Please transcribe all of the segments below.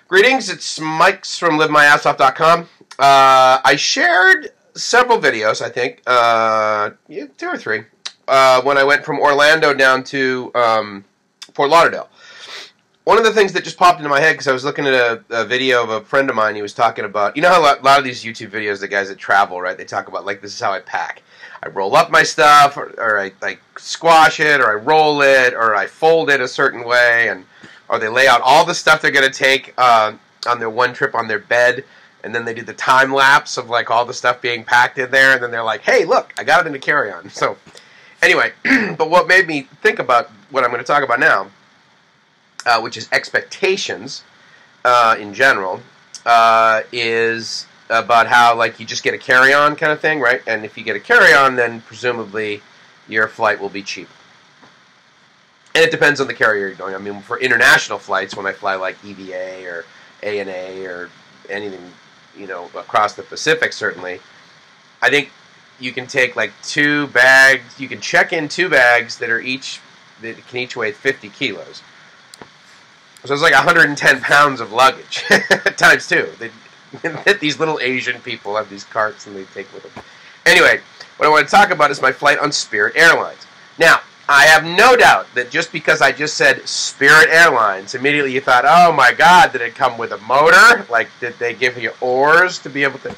Greetings, it's Mike's from LiveMyAssOff.com. I shared several videos, I think, 2 or 3, when I went from Orlando down to Fort Lauderdale. One of the things that just popped into my head, because I was looking at a video of a friend of mine, he was talking about, you know how a lot of these YouTube videos, the guys that travel, right, they talk about, like, this is how I pack. I roll up my stuff, or I squash it, or I roll it, or I fold it a certain way, or they lay out all the stuff they're going to take on their one trip on their bed, and then they do the time lapse of like all the stuff being packed in there, and then they're like, hey, look, I got it in a carry-on. So, anyway, but what made me think about what I'm going to talk about now, which is expectations in general, is about how like you just get a carry-on kind of thing, right? And if you get a carry-on, then presumably your flight will be cheap. And it depends on the carrier you're going. I mean, for international flights, when I fly like EVA or ANA or anything, you know, across the Pacific, certainly, I think you can take like 2 bags. You can check in 2 bags that can each weigh 50 kilos. So it's like 110 pounds of luggage times 2. These little Asian people have these carts and they take with them. Anyway, what I want to talk about is my flight on Spirit Airlines. Now, I have no doubt that just because I just said Spirit Airlines, immediately you thought, oh my God, did it come with a motor? Like, did they give you oars to be able to?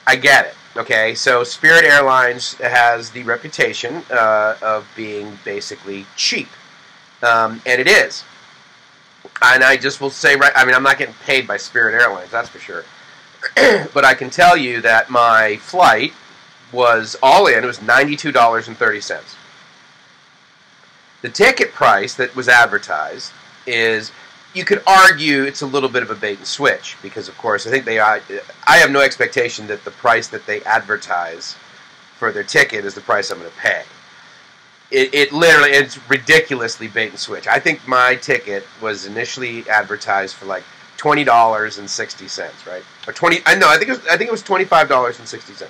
I get it, okay? So Spirit Airlines has the reputation of being basically cheap, and it is. And I just will say, right, I mean, I'm not getting paid by Spirit Airlines, that's for sure. But I can tell you that my flight was all in, it was $92.30. The ticket price that was advertised is, you could argue it's a little bit of a bait and switch, because of course I have no expectation that the price that they advertise for their ticket is the price I'm going to pay. It's ridiculously bait and switch. I think my ticket was initially advertised for like $20.60, right? Or I think it was $25.60.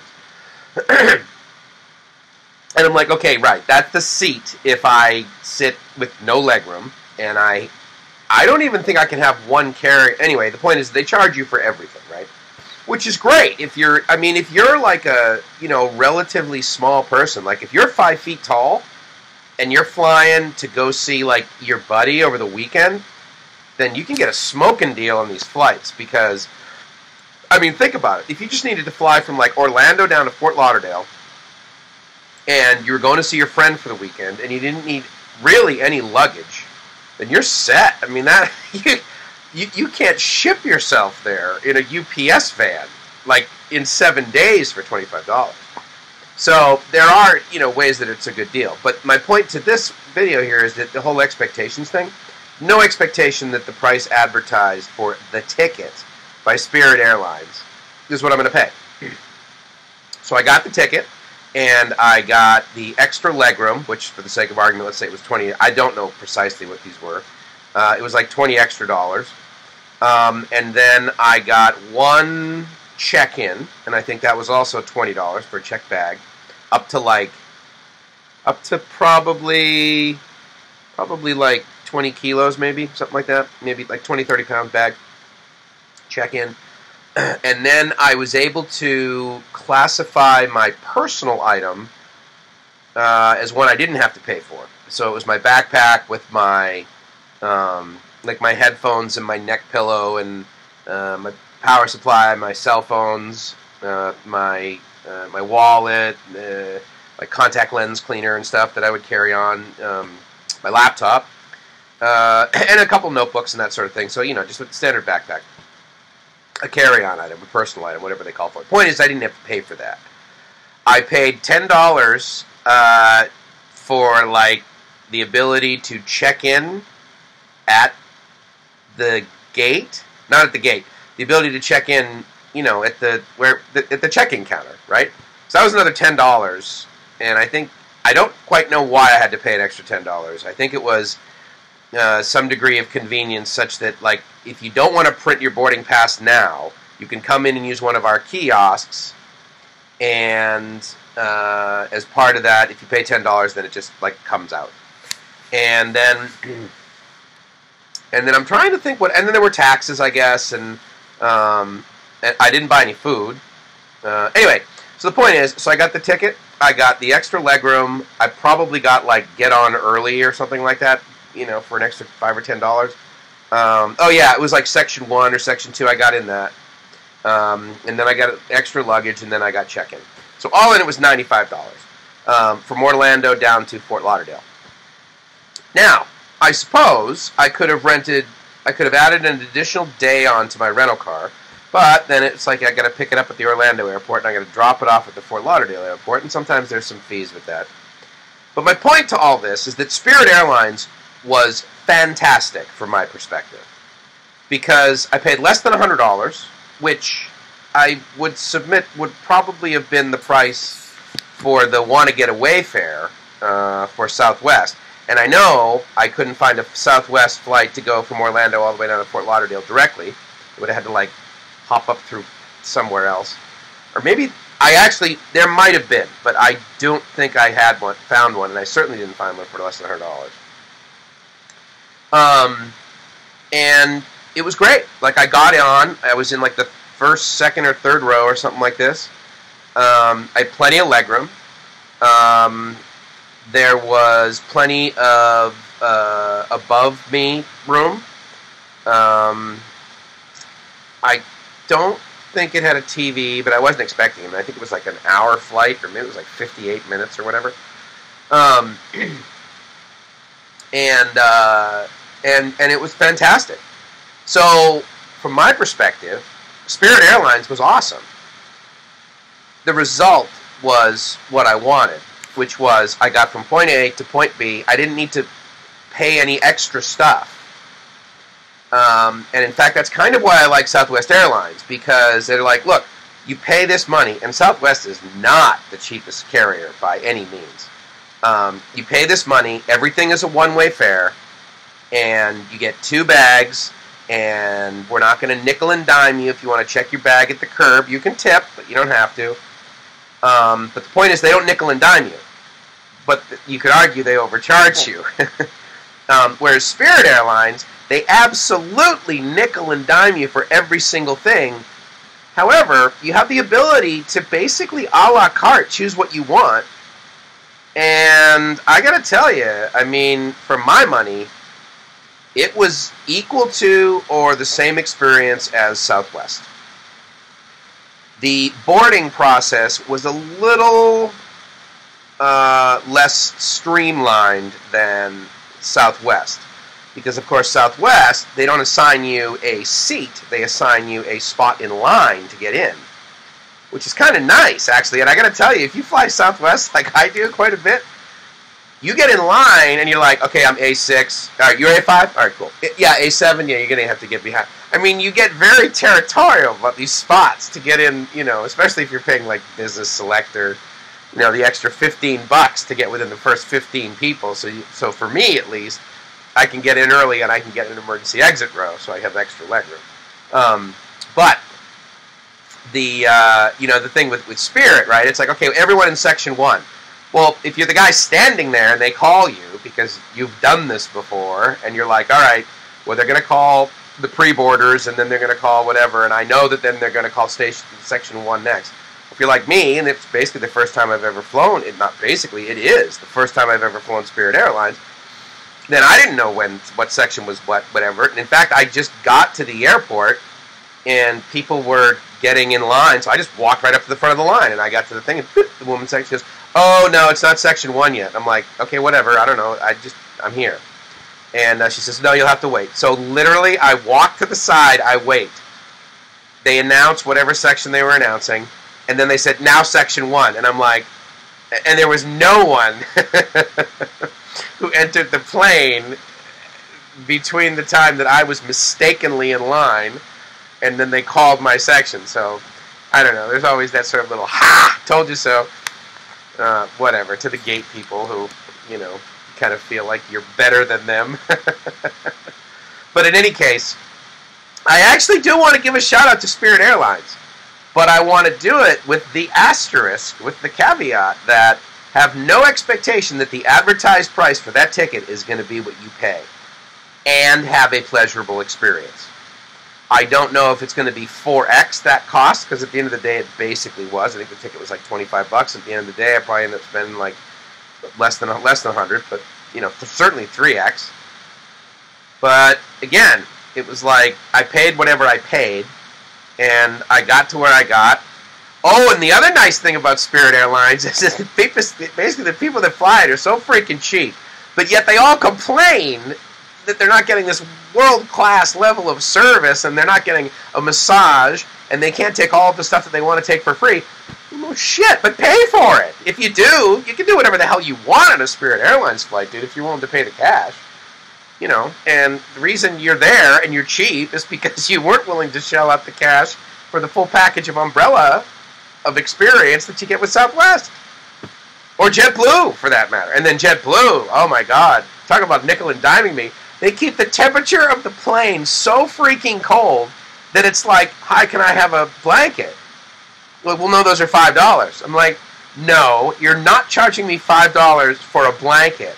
And I'm like, okay, right, that's the seat if I sit with no legroom, and I don't even think I can have one carry. Anyway, the point is they charge you for everything, right? Which is great if you're like a, you know, relatively small person, like if you're 5 feet tall and you're flying to go see like your buddy over the weekend, then you can get a smoking deal on these flights, because, I mean, think about it. If you just needed to fly from like Orlando down to Fort Lauderdale, and you were going to see your friend for the weekend, and you didn't need really any luggage, then you're set. I mean, that you can't ship yourself there in a UPS van like in 7 days for $25. So there are, you know, ways that it's a good deal. But my point to this video here is that the whole expectations thing, no expectation that the price advertised for the ticket by Spirit Airlines is what I'm going to pay. So I got the ticket, and I got the extra legroom, which, for the sake of argument, let's say it was 20. I don't know precisely what these were. It was like $20 extra. And then I got 1 check-in, and I think that was also $20 for a check bag, up to probably like 20 kilos, maybe, something like that. Maybe like 20, 30 pound bag check-in. And then I was able to classify my personal item as one I didn't have to pay for. So it was my backpack with my like my headphones and my neck pillow and my power supply, my cell phones, my wallet, my contact lens cleaner and stuff that I would carry on, my laptop, and a couple notebooks and that sort of thing. So, you know, just a standard backpack. A carry-on item, a personal item, whatever they call for it. The point is, I didn't have to pay for that. I paid $10 for like the ability to check in at the gate, not at the gate. The ability to check in, you know, at the check-in counter, right? So that was another $10, and I don't quite know why I had to pay an extra $10. I think it was some degree of convenience, such that, like, if you don't want to print your boarding pass now, you can come in and use one of our kiosks, and as part of that, if you pay $10, then it just, like, comes out. And then And then I'm trying to think and then there were taxes, I guess, and I didn't buy any food. Anyway, so the point is, so I got the ticket, I got the extra legroom, I probably got, like, get on early or something like that, you know, for an extra $5 or $10. Oh yeah, it was like Section 1 or Section 2, I got in that. And then I got extra luggage, and then I got check-in. So all in it was $95 from Orlando down to Fort Lauderdale. Now, I suppose I could have added an additional day onto my rental car, but then it's like I got to pick it up at the Orlando airport, and I got to drop it off at the Fort Lauderdale airport, and sometimes there's some fees with that. But my point to all this is that Spirit Airlines was fantastic from my perspective, because I paid less than $100, which I would submit would probably have been the price for the want-to-get-away fare for Southwest. And I know I couldn't find a Southwest flight to go from Orlando all the way down to Fort Lauderdale directly. I would have had to, like, hop up through somewhere else. Or maybe, there might have been, but I don't think I found one, and I certainly didn't find one for less than $100. And it was great. Like, I got on, I was in, like, the first, second, or third row or something like this. I had plenty of legroom. There was plenty of above me room. I don't think it had a TV, but I wasn't expecting it. I think it was like an hour flight, or maybe it was like 58 minutes or whatever. And it was fantastic. So, from my perspective, Spirit Airlines was awesome. The result was what I wanted, which was I got from point A to point B. I didn't need to pay any extra stuff. And in fact, that's kind of why I like Southwest Airlines, because they're like, look, you pay this money, and Southwest is not the cheapest carrier by any means. You pay this money, everything is a one-way fare, and you get 2 bags, and we're not going to nickel and dime you if you want to check your bag at the curb. You can tip, but you don't have to. But the point is, they don't nickel and dime you. But you could argue they overcharge you. Whereas Spirit Airlines, they absolutely nickel and dime you for every single thing. However, you have the ability to basically a la carte choose what you want. And I gotta tell you, I mean, for my money, it was equal to or the same experience as Southwest. The boarding process was a little less streamlined than Southwest. Because, of course, Southwest, they don't assign you a seat. They assign you a spot in line to get in. Which is kind of nice, actually. And I got to tell you, if you fly Southwest, like I do quite a bit, you get in line and you're like, okay, I'm A6. All right, you're A5? All right, cool. Yeah, A7, yeah, you're going to have to get behind. I mean, you get very territorial about these spots to get in, you know, especially if you're paying, like, Business Select or, you know, the extra $15 to get within the first 15 people. So for me, at least, I can get in early and I can get an emergency exit row, so I have extra legroom. But the you know, the thing with Spirit, right? It's like, okay, everyone in Section 1. Well, if you're the guy standing there and they call you because you've done this before, and you're like, all right, well, they're going to call the pre-boarders, and then they're going to call whatever, and I know that then they're going to call Section 1 next. If you're like me, and it's basically the first time I've ever flown, it is the first time I've ever flown Spirit Airlines, then I didn't know what section was whatever. And in fact, I just got to the airport, and people were getting in line, so I just walked right up to the front of the line, and I got to the thing, and the woman said, she goes, oh, no, it's not Section 1 yet. I'm like, okay, whatever, I don't know, I'm here. And she says, no, you'll have to wait. So literally, I walk to the side, I wait. They announce whatever section they were announcing, and then they said, now Section 1. And I'm like, and there was no one who entered the plane between the time that I was mistakenly in line and then they called my section. So, I don't know, there's always that sort of little, ha, told you so, whatever, to the gate people who, you know, kind of feel like you're better than them. But in any case, I actually do want to give a shout out to Spirit Airlines, but I want to do it with the asterisk, with the caveat that have no expectation that the advertised price for that ticket is going to be what you pay. and have a pleasurable experience. I don't know if it's going to be 4x that cost, because at the end of the day, it basically was. I think the ticket was like $25. At the end of the day, I probably ended up spending like less than 100, but you know, certainly 3x. But again, it was like I paid whatever I paid, and I got to where I got. Oh, and the other nice thing about Spirit Airlines is that basically the people that fly it are so freaking cheap, but yet they all complain that they're not getting this world-class level of service, and they're not getting a massage, and they can't take all of the stuff that they want to take for free. Well, shit, but pay for it. If you do, you can do whatever the hell you want on a Spirit Airlines flight, dude, if you're willing to pay the cash. You know, and the reason you're there and you're cheap is because you weren't willing to shell out the cash for the full package of umbrella of experience that you get with Southwest. Or JetBlue, for that matter. And then JetBlue, oh my God, talk about nickel and diming me. They keep the temperature of the plane so freaking cold that it's like, hi, can I have a blanket? Well, no, those are $5. I'm like, no, you're not charging me $5 for a blanket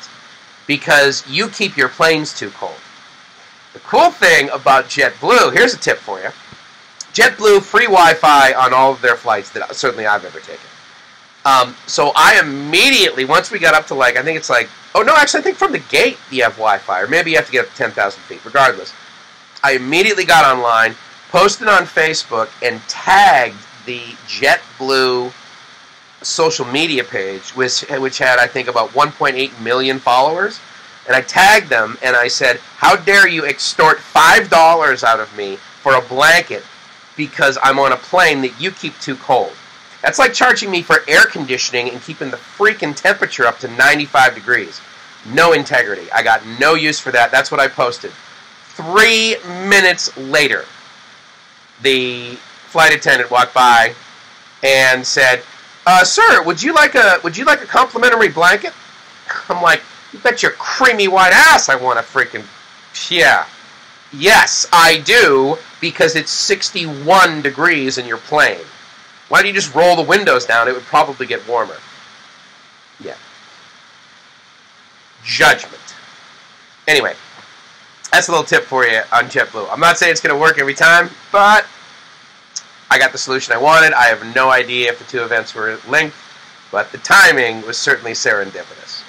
because you keep your planes too cold. The cool thing about JetBlue, here's a tip for you. JetBlue, free Wi-Fi on all of their flights that certainly I've ever taken. So I immediately, once we got up to like, I think it's like, oh no, actually I think from the gate you have Wi-Fi, or maybe you have to get up to 10,000 feet, regardless. I immediately got online, posted on Facebook, and tagged the JetBlue social media page, which had, I think, about 1.8 million followers. And I tagged them, and I said, how dare you extort $5 out of me for a blanket because I'm on a plane that you keep too cold. That's like charging me for air conditioning and keeping the freaking temperature up to 95 degrees. No integrity. I got no use for that. That's what I posted. 3 minutes later, the flight attendant walked by and said, "Sir, would you like a complimentary blanket?" I'm like, "You bet your creamy white ass I want a freaking..." Yeah. Yes, I do, because it's 61 degrees in your plane. Why don't you just roll the windows down? It would probably get warmer. Yeah. Judgment. Anyway, that's a little tip for you on JetBlue. I'm not saying it's going to work every time, but I got the solution I wanted. I have no idea if the two events were linked, but the timing was certainly serendipitous.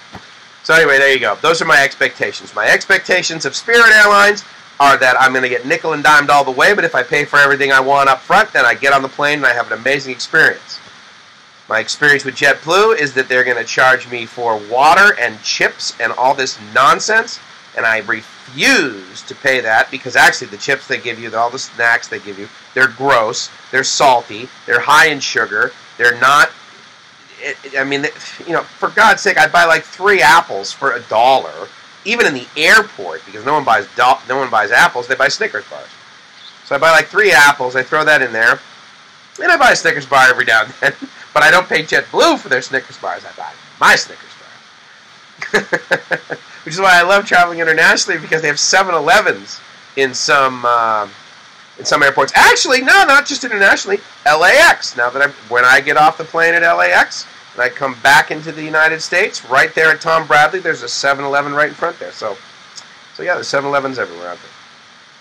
So anyway, there you go. Those are my expectations. My expectations of Spirit Airlines are that I'm going to get nickel and dimed all the way, but if I pay for everything I want up front, then I get on the plane and I have an amazing experience. My experience with JetBlue is that they're going to charge me for water and chips and all this nonsense, and I refuse to pay that because actually the chips they give you, all the snacks they give you, they're gross, they're salty, they're high in sugar, they're not... I mean, you know, for God's sake, I'd buy like 3 apples for $1. Even in the airport, because no one buys apples, they buy Snickers bars. So I buy like 3 apples, I throw that in there, and I buy a Snickers bar every now and then. But I don't pay JetBlue for their Snickers bars, I buy my Snickers bars. Which is why I love traveling internationally, because they have 7-Elevens in some airports. Actually, no, not just internationally, LAX. Now that when I get off the plane at LAX, and I come back into the United States, right there at Tom Bradley, there's a 7-Eleven right in front there. So yeah, there's 7-Elevens everywhere out there.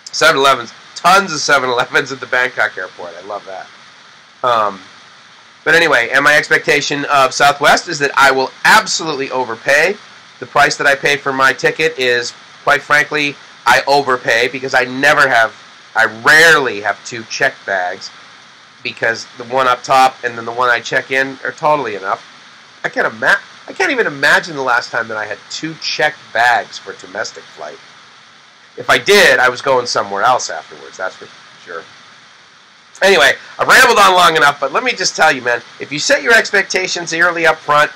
7-Elevens, tons of 7-Elevens at the Bangkok airport. I love that. But anyway, and my expectation of Southwest is that I will absolutely overpay. The price that I pay for my ticket is, quite frankly, I overpay because I rarely have 2 check bags, because the one up top and then the one I check in are totally enough. I can't even imagine the last time that I had 2 checked bags for a domestic flight. If I did, I was going somewhere else afterwards, that's for sure. Anyway, I've rambled on long enough, but let me just tell you, man, if you set your expectations early up front,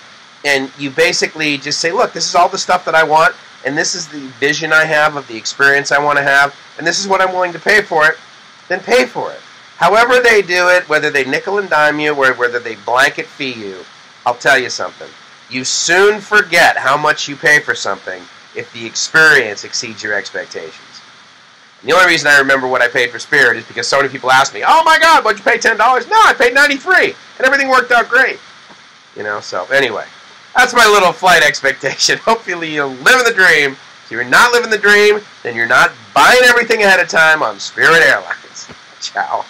and you basically just say, look, this is all the stuff that I want, and this is the vision I have of the experience I want to have, and this is what I'm willing to pay for it, then pay for it. However they do it, whether they nickel and dime you, or whether they blanket fee you, I'll tell you something. You soon forget how much you pay for something if the experience exceeds your expectations. And the only reason I remember what I paid for Spirit is because so many people ask me, oh my God, what'd you pay, $10? No, I paid $93, and everything worked out great. You know, so anyway, that's my little flight expectation. Hopefully you'll live in the dream, If you're not living the dream, then you're not buying everything ahead of time on Spirit Airlines. Ciao.